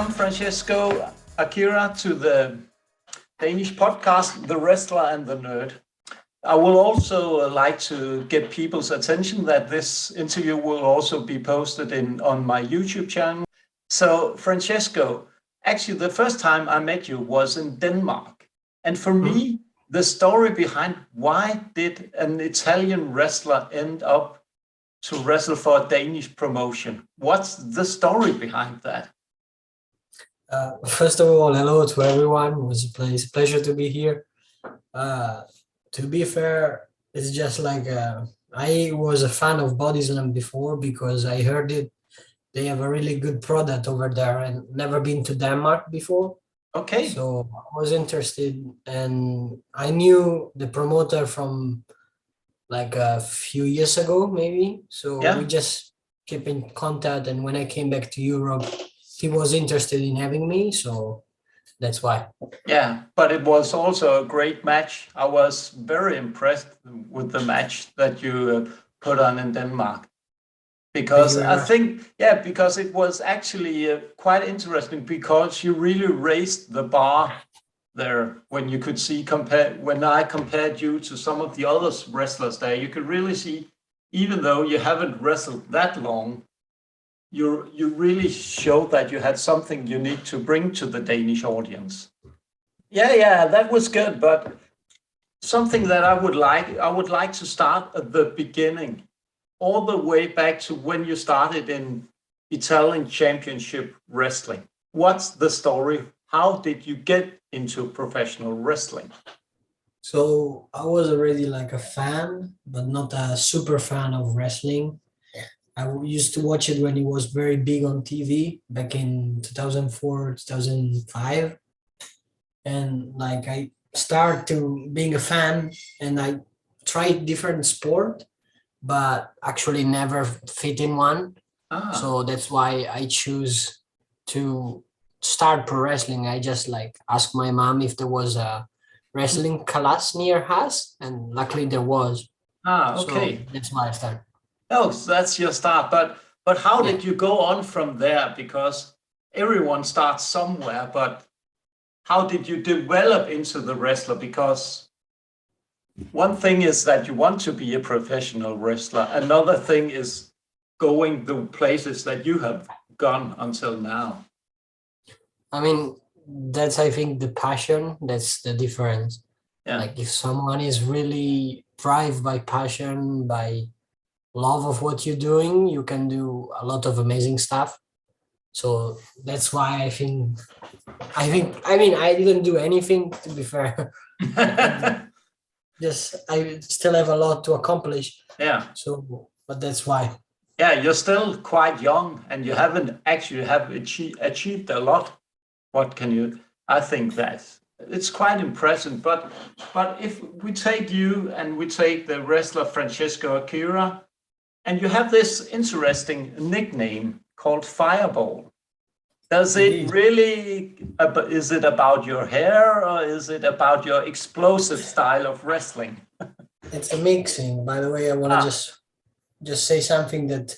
Welcome, Francesco Akira, to the Danish podcast, The Wrestler and the Nerd. I will also like to get people's attention that this interview will also be posted on my YouTube channel. So, Francesco, actually, the first time I met you was in Denmark. And for me, the story behind why did an Italian wrestler end up to wrestle for a Danish promotion? What's the story behind that? First of all, hello to everyone. It was a pleasure to be here. To be fair, it's just like I was a fan of Bodyslam before because I heard it. They have a really good product over there and never been to Denmark before. Okay. So I was interested and I knew the promoter from like a few years ago, maybe. So we just kept in contact. And when I came back to Europe, he was interested in having me. So that's why. Yeah, but it was also a great match. I was very impressed with the match that you put on in Denmark. Because I think, because it was actually quite interesting because you really raised the bar there when you could see, when I compared you to some of the other wrestlers there, you could really see, even though you haven't wrestled that long, you really showed that you had something unique to bring to the Danish audience. Yeah, that was good. But something that I would like to start at the beginning, all the way back to when you started in Italian Championship Wrestling. What's the story? How did you get into professional wrestling? So I was already like a fan, but not a super fan of wrestling. I used to watch it when it was very big on TV back in 2004, 2005. And like I started to being a fan and I tried different sport, but actually never fit in one. So that's why I choose to start pro wrestling. I just like asked my mom if there was a wrestling class near us, and luckily there was. Okay. So that's why I started. Oh, so that's your start. But how did you go on from there? Because everyone starts somewhere, but how did you develop into the wrestler? Because one thing is that you want to be a professional wrestler. Another thing is going the places that you have gone until now. I mean, that's, I think, the passion. That's the difference. Yeah. Like if someone is really driven by passion, by love of what you're doing, you can do a lot of amazing stuff. So that's why I mean, I didn't do anything, to be fair. Just I still have a lot to accomplish. Yeah. So, but that's why. Yeah, you're still quite young, and you haven't actually achieved a lot. What can you? I think that it's quite impressive. But if we take you and we take the wrestler Francesco Akira, and you have this interesting nickname called Fireball. Does it really? Is it about your hair, or is it about your explosive style of wrestling? It's a mixing. By the way, I want to just say something that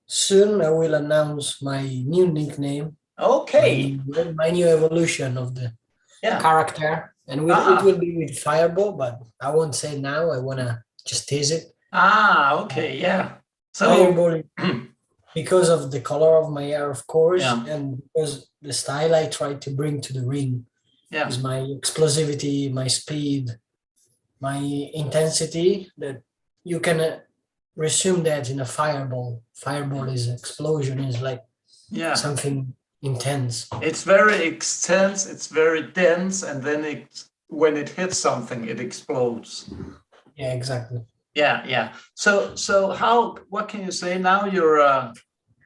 soon I will announce my new nickname. Okay. My new evolution of the character, and it will be with Fireball, but I won't say now. I want to just tease it. Okay, yeah. So Fireball, because of the color of my hair, of course, and because the style I try to bring to the ring is my explosivity, my speed, my intensity, that you can resume that in a fireball. Fireball is explosion, is like something intense. It's very intense, it's very dense, and then when it hits something, it explodes. Yeah, exactly. Yeah. So what can you say now?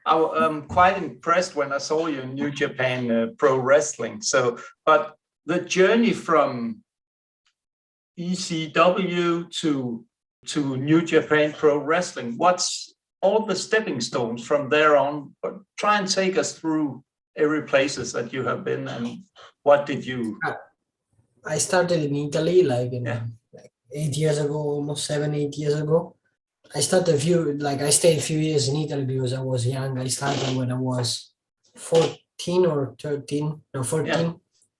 I'm quite impressed when I saw you in New Japan Pro Wrestling. So, but the journey from ECW to New Japan Pro Wrestling, what's all the stepping stones from there on? But try and take us through every places that you have been, and what did you? I started in Italy like 8 years ago, almost 7-8 years ago. I stayed a few years in Italy because I was young. I started when I was 14 14 or 13, no, 14, Yeah.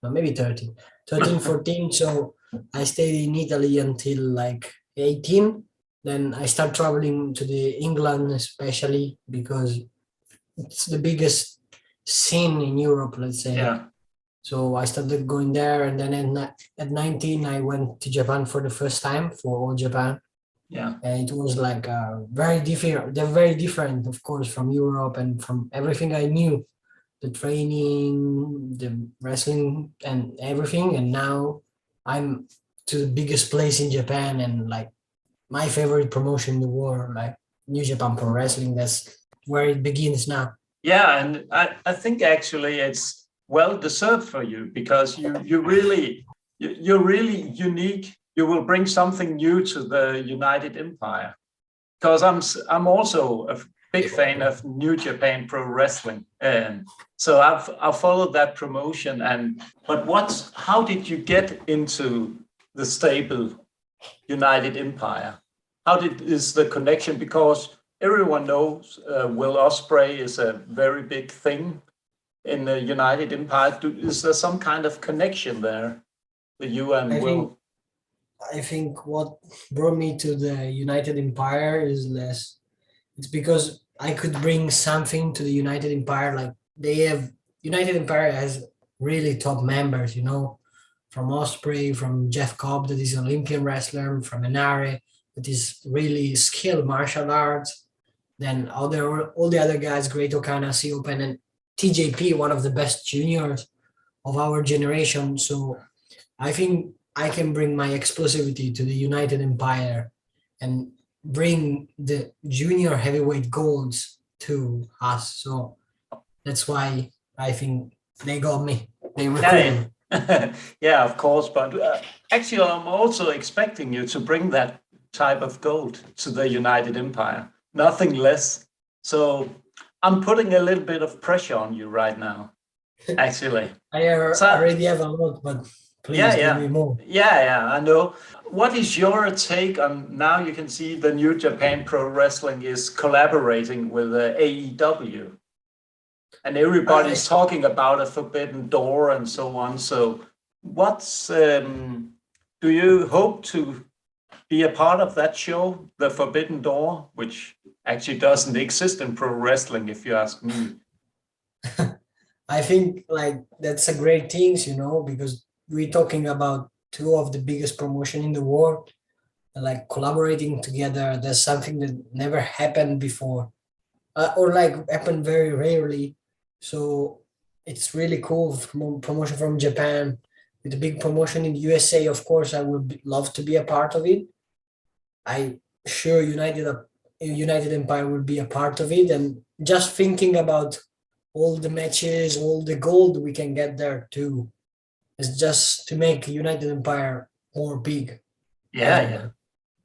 no, maybe 13, 13, 14. So I stayed in Italy until like 18. Then I start traveling to the England, especially because it's the biggest scene in Europe, let's say. Yeah. So I started going there, and then at 19, I went to Japan for the first time for All Japan, Yeah. and it was like very different. They're very different, of course, from Europe and from everything I knew, the training, the wrestling, and everything. And now I'm to the biggest place in Japan, and like my favorite promotion in the world, like New Japan Pro Wrestling. That's where it begins now. Yeah, and I think actually it's well deserved for you because you're really unique. You will bring something new to the United Empire. Because I'm also a big fan of New Japan Pro Wrestling, and so I've followed that promotion. And but how did you get into the stable United Empire? Is the connection? Because everyone knows Will Ospreay is a very big thing in the United Empire. Is there some kind of connection there with you and I Will? think I think what brought me to the United Empire is less. It's because I could bring something to the United Empire. Like they have United Empire has really top members, from Osprey, from Jeff Cobb, that is an Olympian wrestler, from Enare, that is really skilled martial arts. Then all the other guys, Great Okana, C Open, and TJP, one of the best juniors of our generation. So I think I can bring my explosivity to the United Empire and bring the junior heavyweight golds to us. So that's why I think they got me. They recruited me. Yeah, yeah, of course. But actually, I'm also expecting you to bring that type of gold to the United Empire, nothing less. So I'm putting a little bit of pressure on you right now, actually. I already have a lot, but please give me more. Yeah, I know. What is your take on now? You can see the New Japan Pro Wrestling is collaborating with AEW, and everybody's talking about a forbidden door and so on. So, do you hope to be a part of that show, the Forbidden Door, which actually doesn't exist in pro wrestling, if you ask me? I think like that's a great thing, because we're talking about two of the biggest promotion in the world, like collaborating together. That's something that never happened before, or like happened very rarely. So it's really cool promotion from Japan with a big promotion in the USA. Of course, I would love to be a part of it. I sure United Empire will be a part of it, and just thinking about all the matches, all the gold we can get there too, is just to make United Empire more big. Yeah.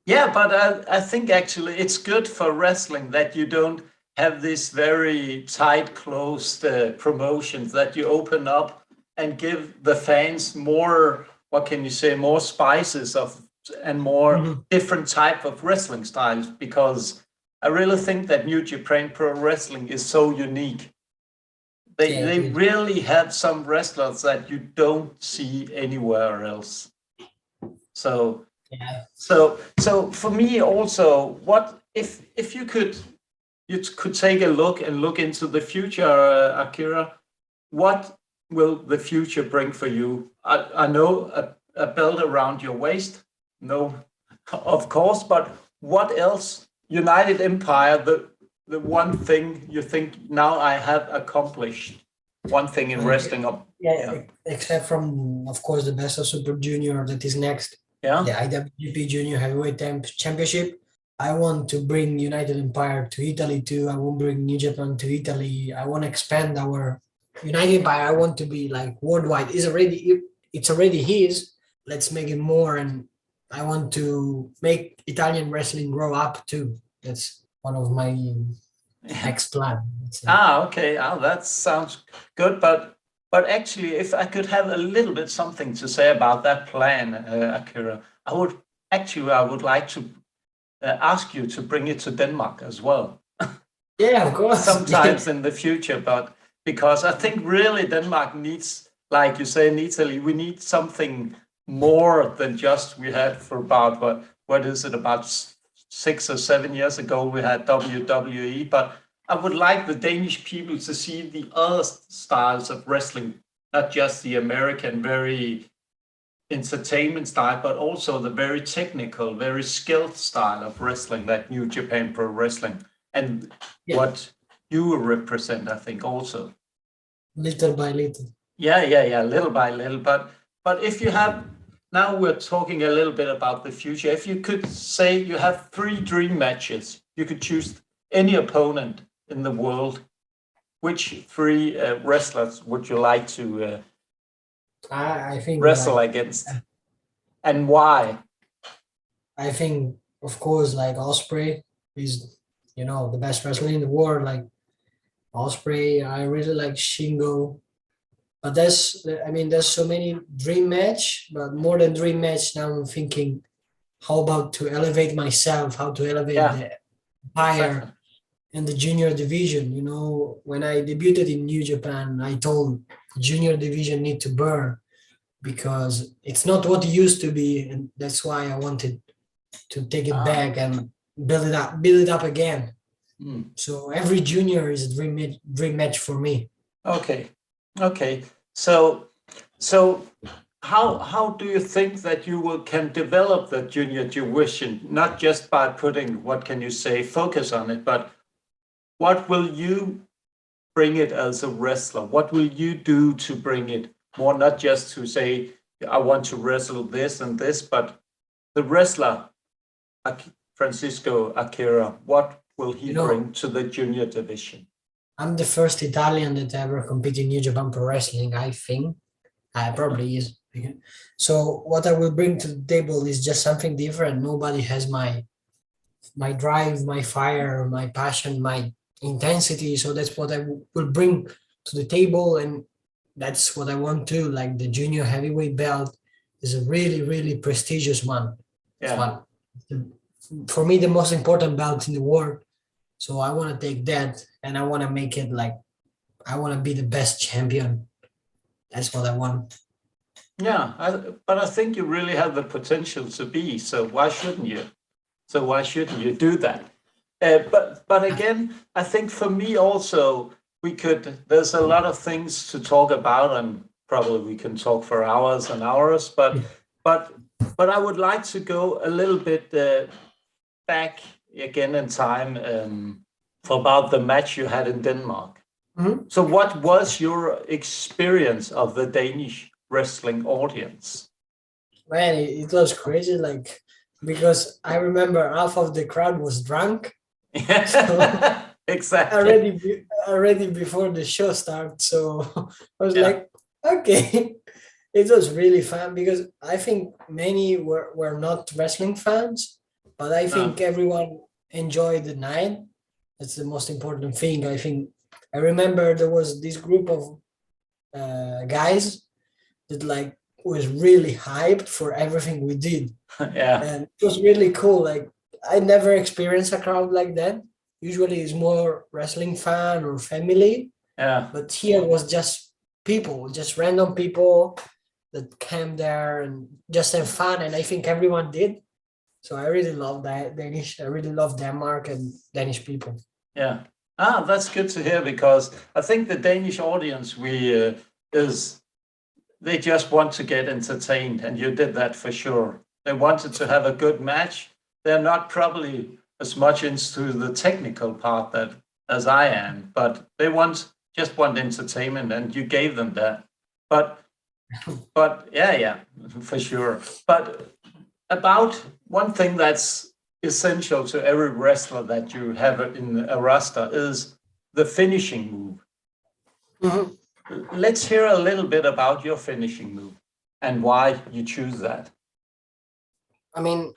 But I think actually it's good for wrestling that you don't have this very tight, closed promotions, that you open up and give the fans more, what can you say, more spices and more different type of wrestling styles, because I really think that New Japan Pro Wrestling is so unique. They really have some wrestlers that you don't see anywhere else. So for me also, what if you could take a look into the future, Akira, what will the future bring for you? I know a belt around your waist, no, of course, but what else? United Empire, the one thing you think now I have accomplished, one thing in wrestling up. Except from, of course, the Best of Super Junior that is next. The IWGP Junior Heavyweight Championship. I want to bring United Empire to Italy too. I want to bring New Japan to Italy. I want to expand our United Empire. I want to be like worldwide. It's already his. Let's make it more, and I want to make Italian wrestling grow up too. That's one of my next plan. Okay. That sounds good. But actually, if I could have a little bit something to say about that plan, Akira, I would like to ask you to bring it to Denmark as well. Yeah, of course. Sometimes in the future, but because I think really Denmark needs, like you say in Italy, we need something more than just we had for about what is it, about 6 or 7 years ago we had WWE, but I would like the Danish people to see the other styles of wrestling, not just the American very entertainment style, but also the very technical, very skilled style of wrestling that New Japan Pro Wrestling, and what you represent, I think, also. Little by little. Yeah, little by little. But if you have, now we're talking a little bit about the future. If you could say you have 3 dream matches, you could choose any opponent in the world. Which 3 wrestlers would you like to I think wrestle against, and why? I think, of course, like Osprey is, the best wrestler in the world. Like Osprey, I really like Shingo. But there's so many dream match, but more than dream match. Now I'm thinking, how about to elevate myself? How to elevate the empire in the junior division? When I debuted in New Japan, I told the junior division need to burn because it's not what it used to be, and that's why I wanted to take it back and build it up again. So every junior is a dream match for me. Okay. So how do you think that you can develop the junior division, not just by putting, what can you say, focus on it, but what will you bring it as a wrestler? What will you do to bring it more, not just to say, I want to wrestle this and this, but the wrestler, Francesco Akira, what will he bring to the junior division? I'm the first Italian that ever competed in New Japan Pro Wrestling, I think. Probably is. So what I will bring to the table is just something different. Nobody has my drive, my fire, my passion, my intensity. So that's what I will bring to the table, and that's what I want to. Like the junior heavyweight belt is a really, really prestigious one. Yeah. For me, the most important belt in the world. So I want to take that, and I want to make it like, I want to be the best champion. That's what I want. Yeah, but I think you really have the potential to be. So why shouldn't you? Do that? But again, I think for me also, there's a lot of things to talk about, and probably we can talk for hours and hours. But I would like to go a little bit back again in time for about the match you had in Denmark. Mm-hmm. So what was your experience of the Danish wrestling audience? Man, it was crazy, like, because I remember half of the crowd was drunk. So, exactly. Already before the show started. So I was like, okay. It was really fun because I think many were not wrestling fans, but I think everyone enjoyed the night. That's the most important thing. I remember there was this group of guys that like was really hyped for everything we did. And it was really cool. Like I never experienced a crowd like that. Usually it's more wrestling fan or family. Yeah. But here was just people, just random people that came there and just have fun. And I think everyone did. So I really love that Danish. I really love Denmark and Danish people. Yeah. That's good to hear, because I think the Danish audience they just want to get entertained, and you did that for sure. They wanted to have a good match. They're not probably as much into the technical part as I am, but they just want entertainment, and you gave them that. But yeah, for sure. But about one thing that's essential to every wrestler that you have in a roster is the finishing move. Mm-hmm. Let's hear a little bit about your finishing move and why you choose that. I mean,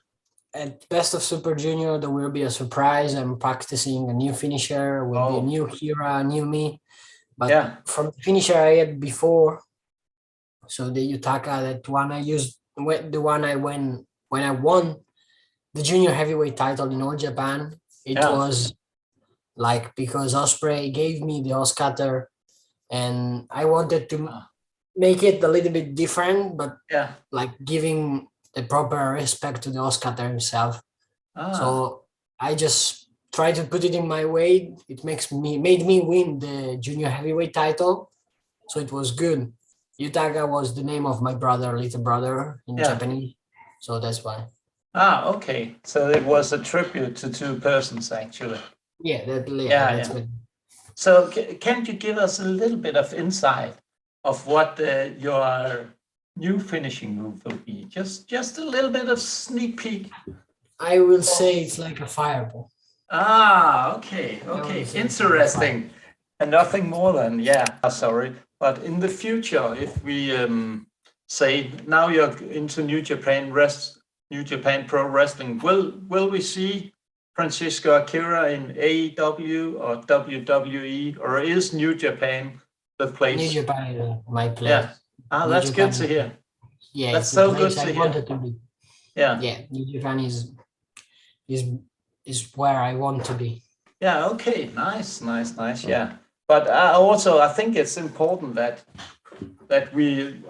at Best of Super Junior, there will be a surprise. I'm practicing a new finisher, will be a new Hira, new me. But from the finisher I had before, so the Yutaka, that one I used, the one when I won the junior heavyweight title in All Japan, it was like, because Osprey gave me the Oscutter and I wanted to make it a little bit different, but Yeah. like giving the proper respect to the Oscar himself. So I just tried to put it in my weight. It made me win the junior heavyweight title, so it was good. Yutaga was the name of my brother, little brother in Japanese, so that's why. Okay. So it was a tribute to two persons, actually. Yeah, that's good. So can you give us a little bit of insight of what your new finishing move will be? Just a little bit of sneak peek. I will say it's like a fireball. Okay. Interesting. And nothing more than, sorry. But in the future, if we say now you're into New Japan Pro Wrestling, will we see Francesco Akira in AEW or WWE, or is New Japan the place? New Japan is my place. Yeah. That's good to hear. Yeah, that's so good to hear. Wanted to be. Yeah. New Japan is where I want to be. Yeah. Okay. Nice. Yeah. But also, I think it's important that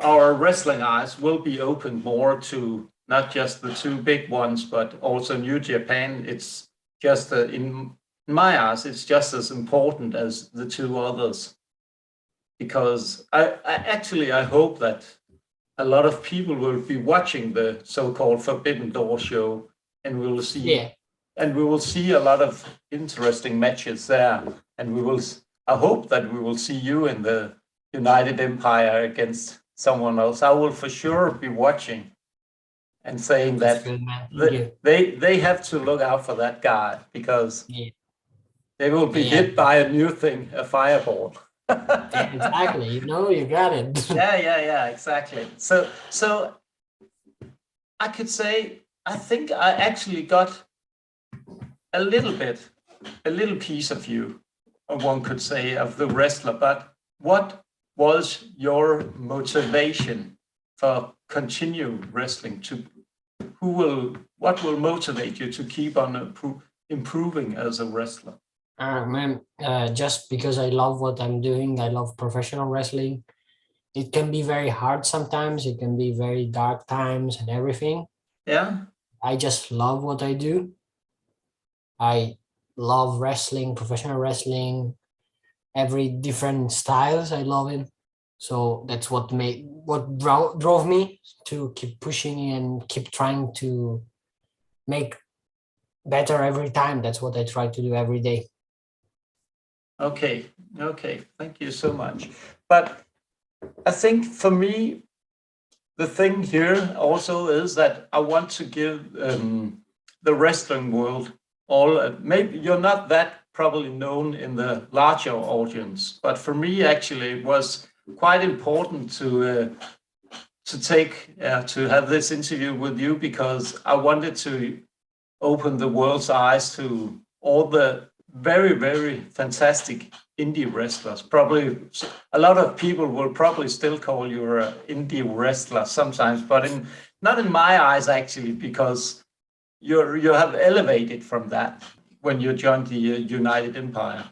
our wrestling eyes will be opened more to not just the two big ones, but also New Japan. It's just in my eyes, it's just as important as the two others, because I hope that a lot of people will be watching the so-called Forbidden Door show, and we will see, and we will see a lot of interesting matches there, and I hope that we will see you in the United Empire against someone else. I will for sure be watching and saying that they have to look out for that guy, because they will be hit by a new thing, a fireball. Exactly. You got it. Yeah, exactly. So I could say, I think I actually got a little piece of you, or one could say, of the wrestler. But what was your motivation for continue wrestling? What will motivate you to keep on improving as a wrestler? Just because I love what I'm doing. I love professional wrestling. It can be very hard sometimes. It can be very dark times and everything. Yeah. I just love what I do. I love wrestling, professional wrestling, every different styles. I love it. So that's what drove me to keep pushing and keep trying to make better every time. That's what I try to do every day. Okay. Thank you so much. But I think for me, the thing here also is that I want to give the wrestling world maybe you're not that probably known in the larger audience, but for me, actually, it was quite important to have this interview with you, because I wanted to open the world's eyes to all the very, very fantastic indie wrestlers. Probably a lot of people will probably still call you an indie wrestler sometimes, but not in my eyes, actually, because you have elevated from that when you joined the United Empire.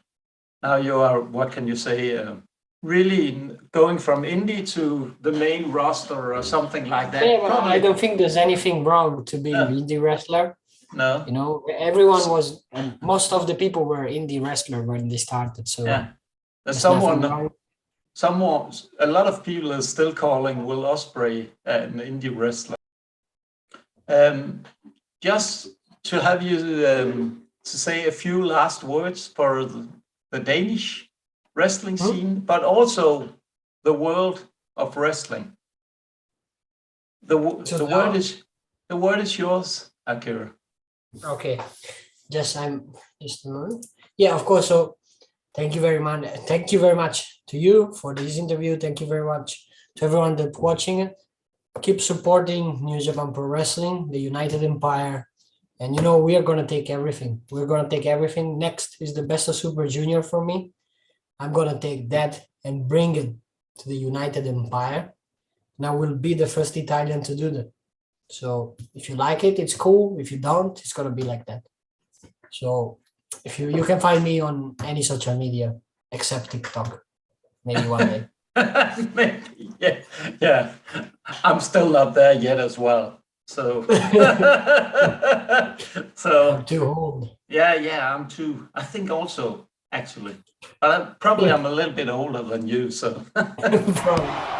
Now you are, what can you say, really going from indie to the main roster or something like that. Yeah, well, I don't think there's anything wrong to being an indie wrestler. No. Everyone was, most of the people were indie wrestler when they started. So yeah, a lot of people are still calling Will Ospreay an indie wrestler. Just to have you to say a few last words for the Danish wrestling scene, but also the world of wrestling. The word is yours, Akira. Okay, yeah, of course. So thank you very much. Thank you very much to you for this interview. Thank you very much to everyone that's watching it. Keep supporting New Japan Pro Wrestling, the United Empire. And we are going to take everything. We're going to take everything. Next is the Best of Super Junior for me. I'm going to take that and bring it to the United Empire. And I will be the first Italian to do that. So if you like it, it's cool. If you don't, it's going to be like that. So if you can find me on any social media except TikTok. Maybe one day. Maybe, yeah. I'm still not there yet as well. So, I'm too old. Yeah, I'm too. I think also, actually, but I'm a little bit older than you, so. Probably.